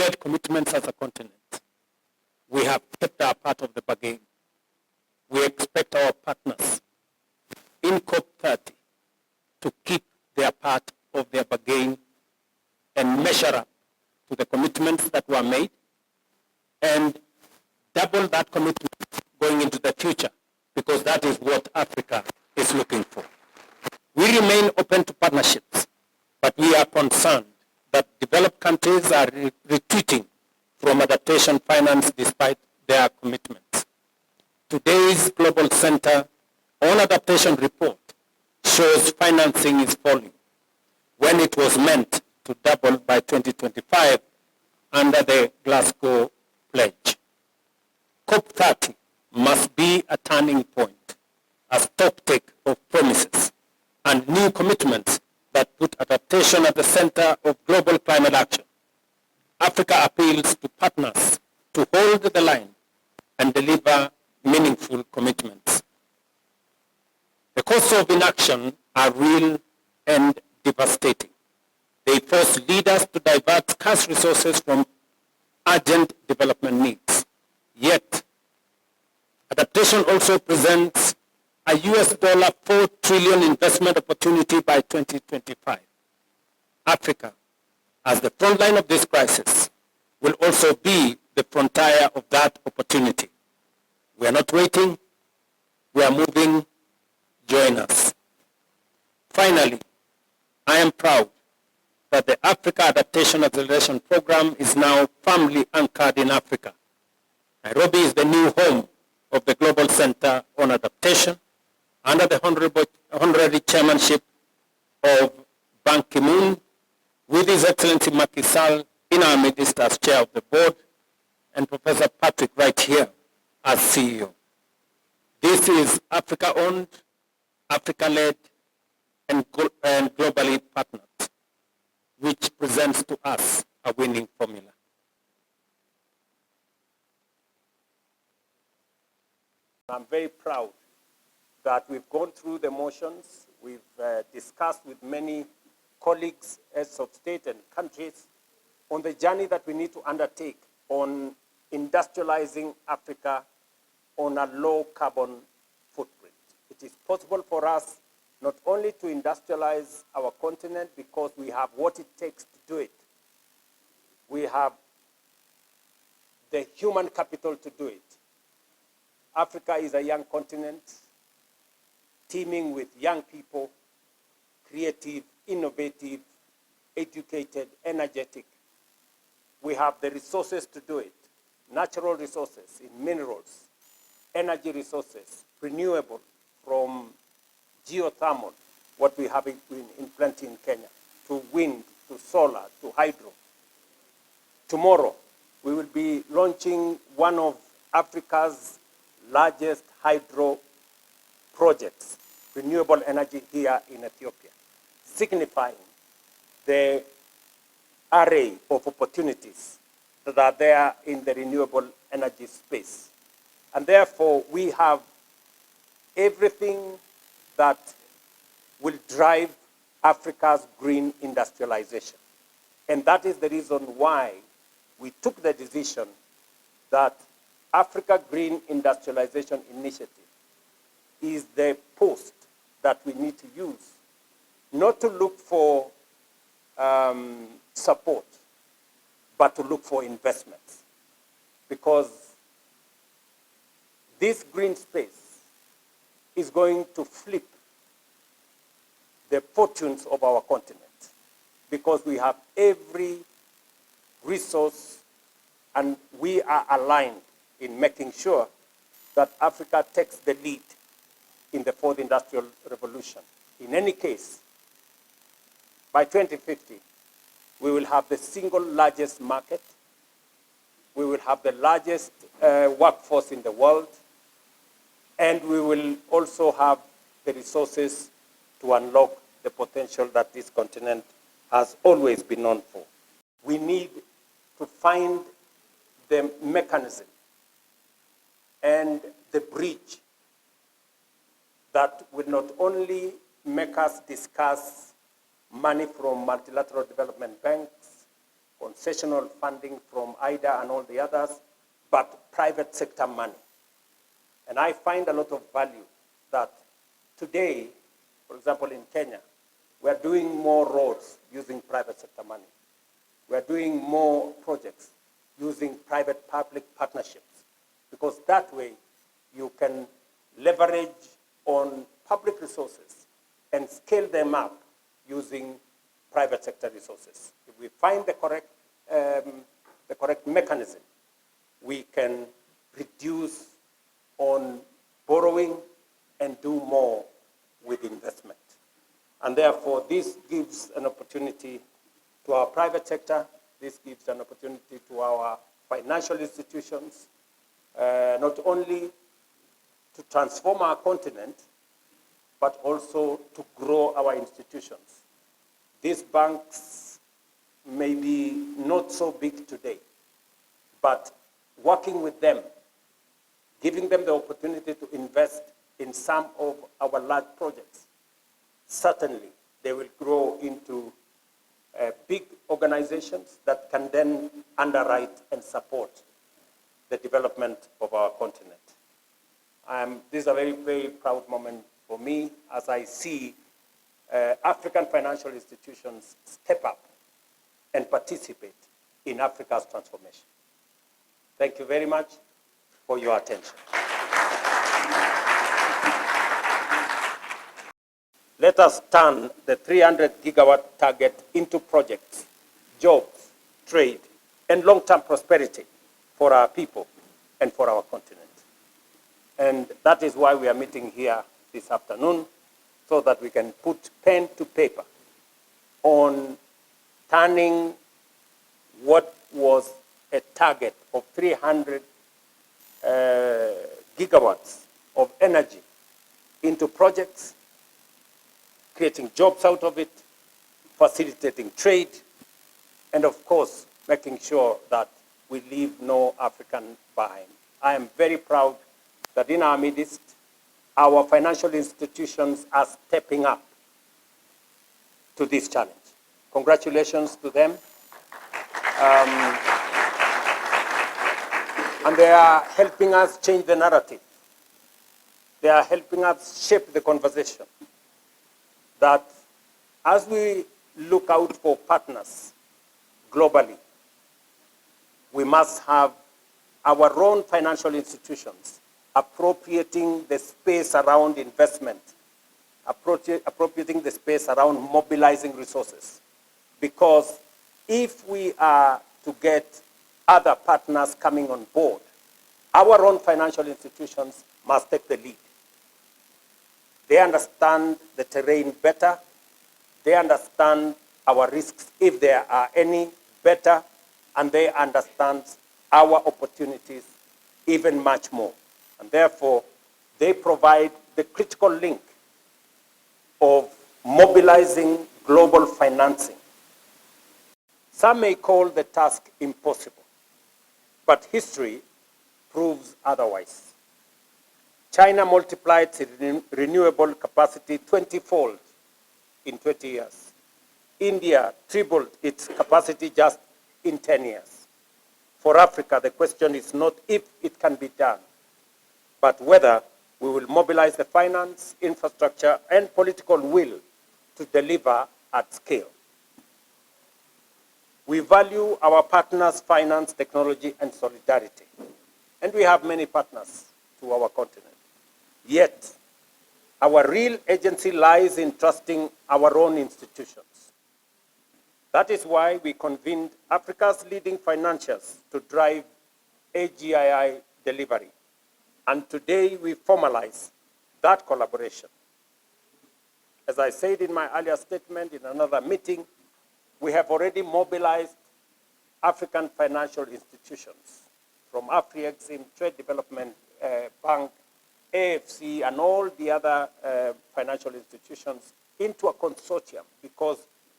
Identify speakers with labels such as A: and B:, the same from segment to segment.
A: made commitments as a continent. We have kept our part of the bargain. We expect our partners in COP30 to keep their part of their bargain and measure up to the commitments that were made and double that commitment going into the future, because that is what Africa is looking for. We remain open to partnerships, but we are concerned that developed countries are retreating from adaptation finance despite their commitments. Today's Global Center on Adaptation report shows financing is falling when it was meant to double by 2025 under the Glasgow Pledge. COP30 must be a turning point, a stocktake of promises and new commitments that put adaptation at the center of global climate action. Africa appeals to partners to hold the line and deliver meaningful commitments. The costs of inaction are real and devastating. They force leaders to divert scarce resources from urgent development needs. Yet, adaptation also presents a $4 trillion investment opportunity by 2025. Africa, as the front line of this crisis, will also be the frontier of that opportunity. We are not waiting, we are moving. Join us. Finally, I am proud that the Africa Adaptation Acceleration Program is now firmly anchored in Africa. Nairobi is the new home of the Global Center on Adaptation under the honorary chairmanship of Ban Ki-moon, with His Excellency Macky Sall in our midst as chair of the board, and Professor Patrick right here as CEO. This is Africa-owned, Africa-led, and globally partnered, which presents to us a winning formula. I'm very proud that we've gone through the motions. We've discussed with many colleagues, heads of state and countries, on the journey that we need to undertake on industrializing Africa on a low carbon footprint. It is possible for us not only to industrialize our continent because we have what it takes to do it. We have the human capital to do it. Africa is a young continent, teeming with young people, creative, innovative, educated, energetic. We have the resources to do it. Natural resources in minerals, energy resources, renewable from geothermal, what we have in plenty in Kenya, to wind, to solar, to hydro. Tomorrow, we will be launching one of Africa's largest hydro projects, renewable energy here in Ethiopia, signifying the array of opportunities that are there in the renewable energy space. And therefore, we have everything that will drive Africa's green industrialization. And that is the reason why we took the decision that Africa Green Industrialization Initiative is the post that we need to use, not to look for support, but to look for investments. Because this green space is going to flip the fortunes of our continent, because we have every resource and we are aligned in making sure that Africa takes the lead in the fourth industrial revolution. In any case, by 2050, we will have the single largest market, we will have the largest workforce in the world, and we will also have the resources to unlock the potential that this continent has always been known for. We need to find the mechanism and the bridge that will not only make us discuss money from multilateral development banks, concessional funding from IDA and all the others, but private sector money. And I find a lot of value that today, for example, in Kenya, we are doing more roads using private sector money. We are doing more projects using private-public partnerships, because that way you can leverage on public resources and scale them up using private sector resources. If we find the correct mechanism, we can reduce on borrowing and do more with investment. And therefore, this gives an opportunity to our private sector. This gives an opportunity to our financial institutions, not only to transform our continent, but also to grow our institutions. These banks may be not so big today, but working with them, giving them the opportunity to invest in some of our large projects, certainly they will grow into big organizations that can then underwrite and support the development of our continent. This is a very, very proud moment for me as I see African financial institutions step up and participate in Africa's transformation. Thank you very much for your attention. Let us turn the 300 gigawatt target into projects, jobs, trade, and long-term prosperity for our people and for our continent. And that is why we are meeting here this afternoon, so that we can put pen to paper on turning what was a target of 300 gigawatts of energy into projects, creating jobs out of it, facilitating trade, and of course, making sure that we leave no African behind. I am very proud that in our midst, our financial institutions are stepping up to this challenge. Congratulations to them. And they are helping us change the narrative. They are helping us shape the conversation that as we look out for partners globally, we must have our own financial institutions appropriating the space around investment, appropriating the space around mobilizing resources. Because if we are to get other partners coming on board, our own financial institutions must take the lead. They understand the terrain better. They understand our risks, if there are any, better, and they understand our opportunities even much more. And therefore, they provide the critical link of mobilizing global financing. Some may call the task impossible, but history proves otherwise. China multiplied its renewable capacity 20-fold in 20 years. India tripled its capacity just in 10 years. For Africa, the question is not if it can be done, but whether we will mobilize the finance, infrastructure, and political will to deliver at scale. We value our partners' finance, technology, and solidarity. And we have many partners to our continent. Yet, our real agency lies in trusting our own institutions. That is why we convened Africa's leading financiers to drive AGII delivery. And today we formalize that collaboration. As I said in my earlier statement in another meeting, we have already mobilized African financial institutions from Afri-Exim, Trade Development Bank, AFC, and all the other financial institutions into a consortium, because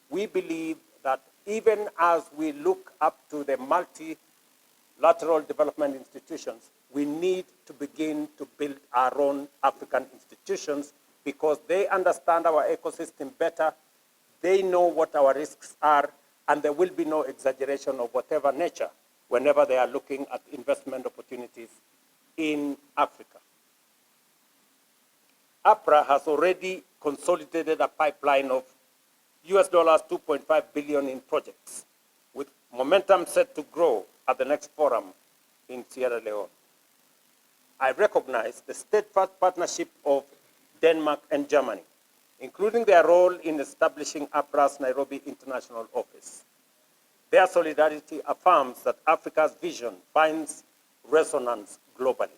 A: we believe that even as we look up to the multilateral development institutions, we need to begin to build our own African institutions, because they understand our ecosystem better, they know what our risks are, and there will be no exaggeration of whatever nature whenever they are looking at investment opportunities in Africa. APRA has already consolidated a pipeline of US dollars 2.5 billion in projects, with momentum set to grow at the next forum in Sierra Leone. I recognize the steadfast partnership of Denmark and Germany, including their role in establishing APRA's Nairobi International Office. Their solidarity affirms that Africa's vision finds resonance globally.